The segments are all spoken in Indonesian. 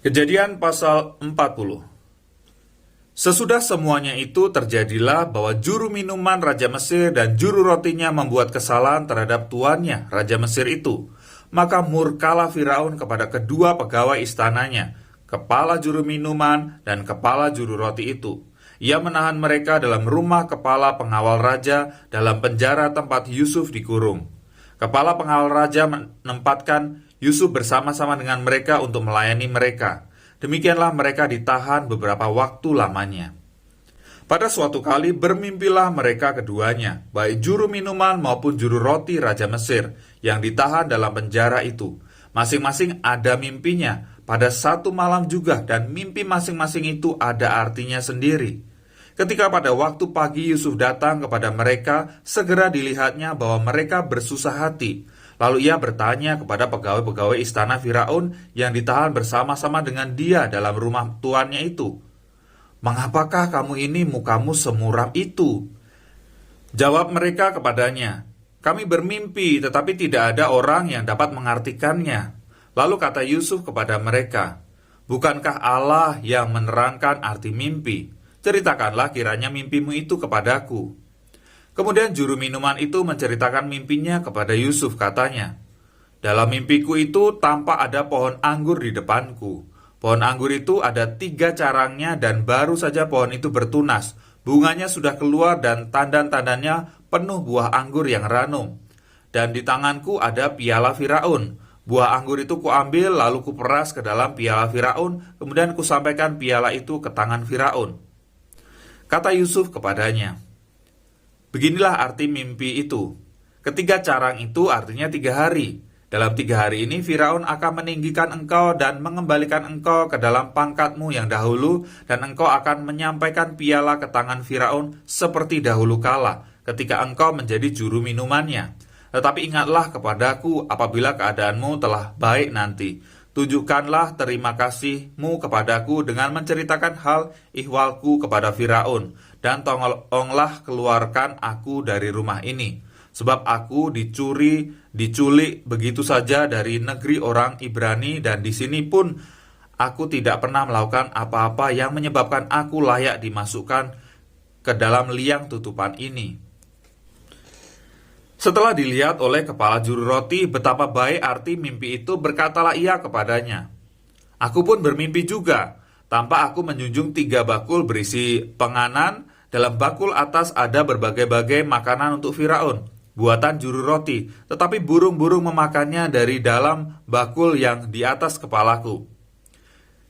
Kejadian pasal 40. Sesudah semuanya itu terjadilah bahwa juru minuman Raja Mesir dan juru rotinya membuat kesalahan terhadap tuannya, Raja Mesir itu. Maka murkalah Firaun kepada kedua pegawai istananya, kepala juru minuman dan kepala juru roti itu. Ia menahan mereka dalam rumah kepala pengawal raja dalam penjara tempat Yusuf dikurung. Kepala pengawal raja menempatkan Yusuf bersama-sama dengan mereka untuk melayani mereka. Demikianlah mereka ditahan beberapa waktu lamanya. Pada suatu kali bermimpilah mereka keduanya, baik juru minuman maupun juru roti Raja Mesir, yang ditahan dalam penjara itu. Masing-masing ada mimpinya pada satu malam juga, dan mimpi masing-masing itu ada artinya sendiri. Ketika pada waktu pagi Yusuf datang kepada mereka, segera dilihatnya bahwa mereka bersusah hati. Lalu ia bertanya kepada pegawai-pegawai istana Firaun yang ditahan bersama-sama dengan dia dalam rumah tuannya itu, "Mengapakah kamu ini mukamu semuram itu?" Jawab mereka kepadanya, "Kami bermimpi, tetapi tidak ada orang yang dapat mengartikannya." Lalu kata Yusuf kepada mereka, "Bukankah Allah yang menerangkan arti mimpi? Ceritakanlah kiranya mimpimu itu kepadaku." Kemudian juru minuman itu menceritakan mimpinya kepada Yusuf, katanya, "Dalam mimpiku itu tampak ada pohon anggur di depanku. Pohon anggur itu ada 3 carangnya dan baru saja pohon itu bertunas. Bunganya sudah keluar dan tandan-tandannya penuh buah anggur yang ranum. Dan di tanganku ada piala Firaun. Buah anggur itu kuambil lalu kuperas ke dalam piala Firaun, kemudian kusampaikan piala itu ke tangan Firaun." Kata Yusuf kepadanya, "Beginilah arti mimpi itu. Ketiga carang itu artinya 3 hari. Dalam 3 hari ini Firaun akan meninggikan engkau dan mengembalikan engkau ke dalam pangkatmu yang dahulu, dan engkau akan menyampaikan piala ke tangan Firaun seperti dahulu kala, ketika engkau menjadi juru minumannya. Tetapi ingatlah kepadaku apabila keadaanmu telah baik nanti. Tunjukkanlah terima kasihmu kepadaku dengan menceritakan hal ihwalku kepada Firaun, dan tolonglah keluarkan aku dari rumah ini. Sebab aku diculik begitu saja dari negeri orang Ibrani, dan di sini pun aku tidak pernah melakukan apa-apa yang menyebabkan aku layak dimasukkan ke dalam liang tutupan ini." Setelah dilihat oleh kepala juru roti betapa baik arti mimpi itu, berkatalah ia kepadanya, "Aku pun bermimpi juga. Tampak aku menjunjung 3 bakul berisi penganan. Dalam bakul atas ada berbagai-bagai makanan untuk Firaun, buatan juru roti, tetapi burung-burung memakannya dari dalam bakul yang di atas kepalaku."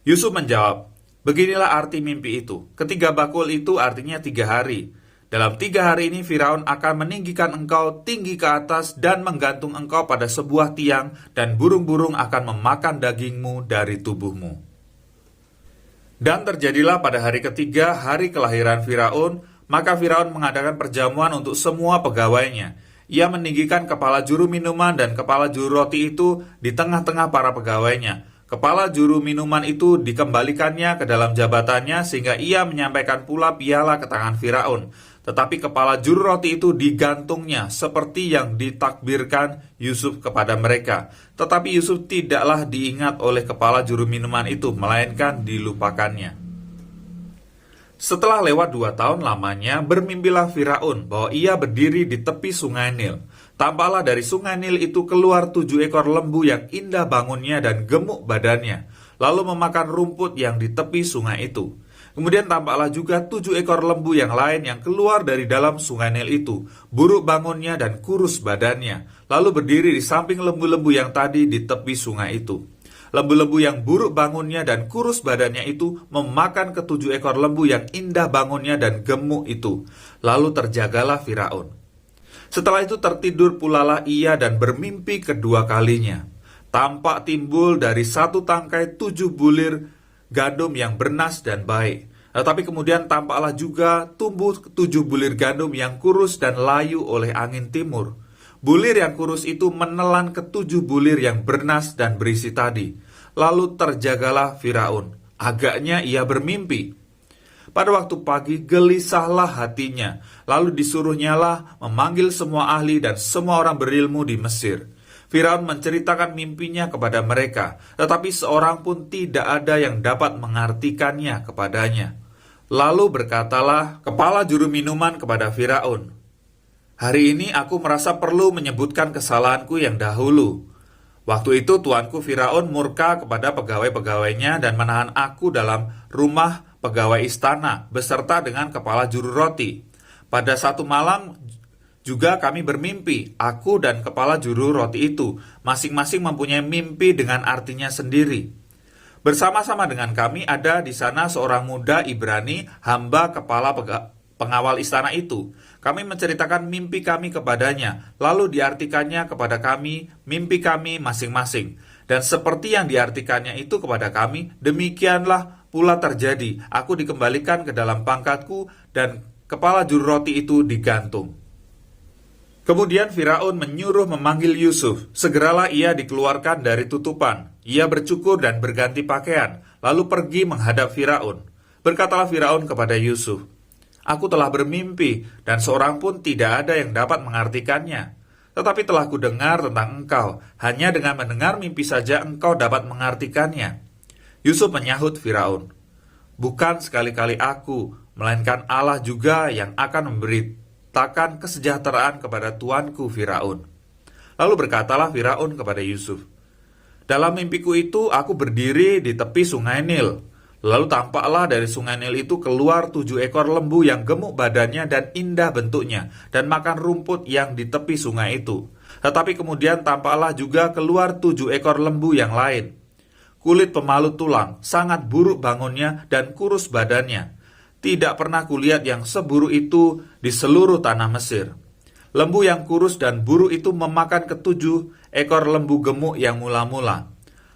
Yusuf menjawab, "Beginilah arti mimpi itu. Ketiga bakul itu artinya 3 hari. Dalam 3 hari ini Firaun akan meninggikan engkau tinggi ke atas dan menggantung engkau pada sebuah tiang, dan burung-burung akan memakan dagingmu dari tubuhmu." Dan terjadilah pada hari ketiga, hari kelahiran Firaun, maka Firaun mengadakan perjamuan untuk semua pegawainya. Ia meninggikan kepala juru minuman dan kepala juru roti itu di tengah-tengah para pegawainya. Kepala juru minuman itu dikembalikannya ke dalam jabatannya, sehingga ia menyampaikan pula piala ke tangan Firaun. Tetapi kepala juru roti itu digantungnya seperti yang ditakbirkan Yusuf kepada mereka. Tetapi Yusuf tidaklah diingat oleh kepala juru minuman itu, melainkan dilupakannya. Setelah lewat 2 tahun lamanya, bermimpilah Firaun bahwa ia berdiri di tepi sungai Nil. Tampaklah dari sungai Nil itu keluar 7 ekor lembu yang indah bangunnya dan gemuk badannya, lalu memakan rumput yang di tepi sungai itu. Kemudian tampaklah juga 7 ekor lembu yang lain yang keluar dari dalam sungai Nil itu, buruk bangunnya dan kurus badannya, lalu berdiri di samping lembu-lembu yang tadi di tepi sungai itu. Lembu-lembu yang buruk bangunnya dan kurus badannya itu memakan ke-7 ekor lembu yang indah bangunnya dan gemuk itu. Lalu terjagalah Firaun. Setelah itu tertidur pulalah ia dan bermimpi kedua kalinya. Tampak timbul dari satu tangkai 7 bulir gandum yang bernas dan baik. Tetapi kemudian tampaklah juga tumbuh 7 bulir gandum yang kurus dan layu oleh angin timur. Bulir yang kurus itu menelan ke-7 bulir yang bernas dan berisi tadi. Lalu terjagalah Firaun. Agaknya ia bermimpi. Pada waktu pagi gelisahlah hatinya. Lalu disuruhnyalah memanggil semua ahli dan semua orang berilmu di Mesir. Firaun menceritakan mimpinya kepada mereka, tetapi seorang pun tidak ada yang dapat mengartikannya kepadanya. Lalu berkatalah kepala juru minuman kepada Firaun, "Hari ini aku merasa perlu menyebutkan kesalahanku yang dahulu. Waktu itu tuanku Firaun murka kepada pegawai-pegawainya dan menahan aku dalam rumah pegawai istana beserta dengan kepala juru roti. Pada satu malam juga kami bermimpi, aku dan kepala juru roti itu, masing-masing mempunyai mimpi dengan artinya sendiri. Bersama-sama dengan kami ada di sana seorang muda Ibrani, hamba kepala pengawal istana itu. Kami menceritakan mimpi kami kepadanya, lalu diartikannya kepada kami mimpi kami masing-masing. Dan seperti yang diartikannya itu kepada kami, demikianlah pula terjadi. Aku dikembalikan ke dalam pangkatku dan kepala juru roti itu digantung." Kemudian Firaun menyuruh memanggil Yusuf. Segeralah ia dikeluarkan dari tutupan. Ia bercukur dan berganti pakaian, lalu pergi menghadap Firaun. Berkatalah Firaun kepada Yusuf, "Aku telah bermimpi, dan seorang pun tidak ada yang dapat mengartikannya. Tetapi telah kudengar tentang engkau, hanya dengan mendengar mimpi saja engkau dapat mengartikannya." Yusuf menyahut Firaun, "Bukan sekali-kali aku, melainkan Allah juga yang akan memberitakan kesejahteraan kepada tuanku Firaun." Lalu berkatalah Firaun kepada Yusuf, "Dalam mimpiku itu aku berdiri di tepi sungai Nil. Lalu tampaklah dari sungai Nil itu keluar 7 ekor lembu yang gemuk badannya dan indah bentuknya, dan makan rumput yang di tepi sungai itu. Tetapi kemudian tampaklah juga keluar 7 ekor lembu yang lain. Kulit pemalut tulang, sangat buruk bangunnya dan kurus badannya. Tidak pernah kulihat yang seburuk itu di seluruh tanah Mesir. Lembu yang kurus dan buruk itu memakan ke-7 ekor lembu gemuk yang mula-mula.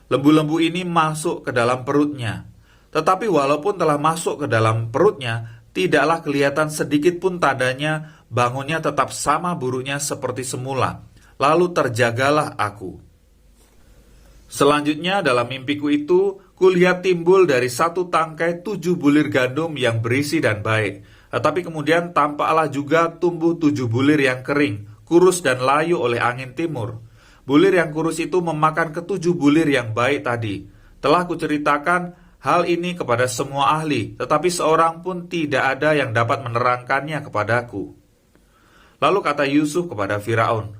Lembu-lembu ini masuk ke dalam perutnya. Tetapi walaupun telah masuk ke dalam perutnya, tidaklah kelihatan sedikit pun tandanya, bangunnya tetap sama buruknya seperti semula. Lalu terjagalah aku. Selanjutnya dalam mimpiku itu, kulihat timbul dari satu tangkai 7 bulir gandum yang berisi dan baik. Tetapi kemudian tampaklah juga tumbuh 7 bulir yang kering, kurus dan layu oleh angin timur. Bulir yang kurus itu memakan ke-7 bulir yang baik tadi. Telah kuceritakan hal ini kepada semua ahli, tetapi seorang pun tidak ada yang dapat menerangkannya kepadaku." Lalu kata Yusuf kepada Firaun,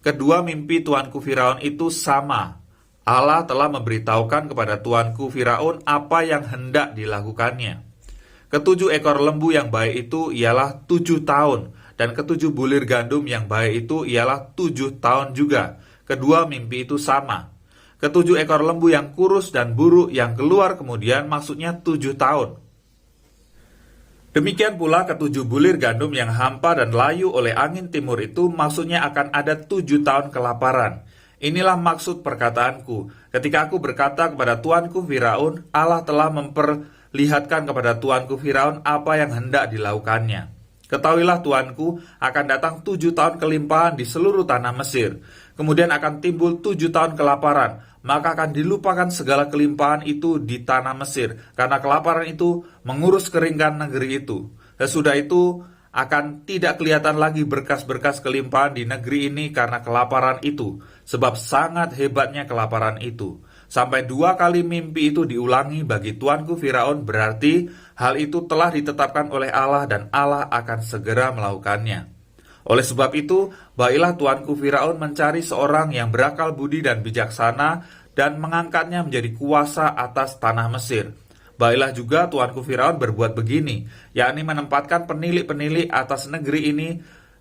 "Kedua mimpi tuanku Firaun itu sama. Allah telah memberitahukan kepada tuanku Firaun apa yang hendak dilakukannya. Ke-7 ekor lembu yang baik itu ialah 7 tahun, dan ke-7 bulir gandum yang baik itu ialah 7 tahun juga. Kedua mimpi itu sama. Ke-7 ekor lembu yang kurus dan buruk yang keluar kemudian maksudnya 7 tahun. Demikian pula ke-7 bulir gandum yang hampa dan layu oleh angin timur itu maksudnya akan ada 7 tahun kelaparan. Inilah maksud perkataanku. Ketika aku berkata kepada tuanku Firaun, Allah telah memperlihatkan kepada tuanku Firaun apa yang hendak dilakukannya. Ketahuilah tuanku, akan datang 7 tahun kelimpahan di seluruh tanah Mesir. Kemudian akan timbul 7 tahun kelaparan. Maka akan dilupakan segala kelimpahan itu di tanah Mesir, karena kelaparan itu mengurus keringkan negeri itu. Sesudah itu akan tidak kelihatan lagi berkas-berkas kelimpahan di negeri ini karena kelaparan itu, sebab sangat hebatnya kelaparan itu. Sampai 2 kali mimpi itu diulangi bagi tuanku Firaun, berarti hal itu telah ditetapkan oleh Allah dan Allah akan segera melakukannya. Oleh sebab itu, baiklah tuanku Firaun mencari seorang yang berakal budi dan bijaksana dan mengangkatnya menjadi kuasa atas tanah Mesir. Baiklah juga tuanku Firaun berbuat begini, yakni menempatkan penilik-penilik atas negeri ini,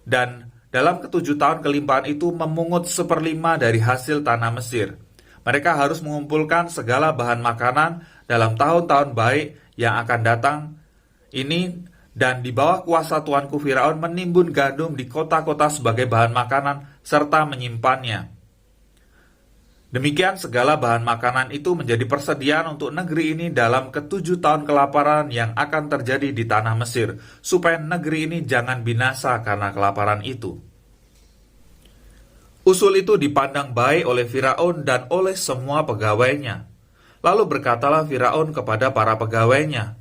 dan dalam ke-7 tahun kelimpahan itu memungut 1/5 dari hasil tanah Mesir. Mereka harus mengumpulkan segala bahan makanan dalam tahun-tahun baik yang akan datang ini, dan di bawah kuasa tuanku Firaun menimbun gandum di kota-kota sebagai bahan makanan serta menyimpannya. Demikian segala bahan makanan itu menjadi persediaan untuk negeri ini dalam ke-7 tahun kelaparan yang akan terjadi di tanah Mesir, supaya negeri ini jangan binasa karena kelaparan itu. Usul itu dipandang baik oleh Firaun dan oleh semua pegawainya. Lalu berkatalah Firaun kepada para pegawainya,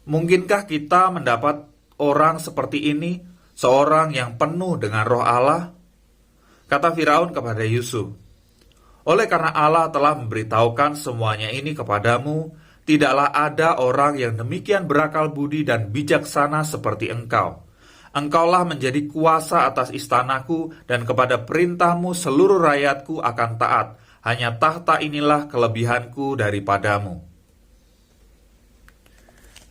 "Mungkinkah kita mendapat orang seperti ini, seorang yang penuh dengan roh Allah? Kata Firaun kepada Yusuf, "Oleh karena Allah telah memberitahukan semuanya ini kepadamu, tidaklah ada orang yang demikian berakal budi dan bijaksana seperti engkau. Engkaulah menjadi kuasa atas istanaku, dan kepada perintahmu seluruh rakyatku akan taat. Hanya tahta inilah kelebihanku daripadamu."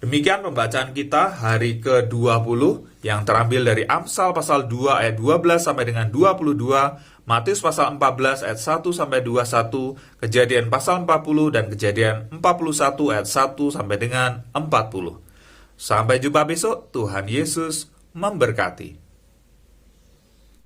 Demikian pembacaan kita hari ke-20 yang terambil dari Amsal pasal 2 ayat 12 sampai dengan 22, Matius pasal 14 ayat 1 sampai 21, Kejadian pasal 40 dan Kejadian 41 ayat 1 sampai dengan 40. Sampai jumpa besok, Tuhan Yesus memberkati.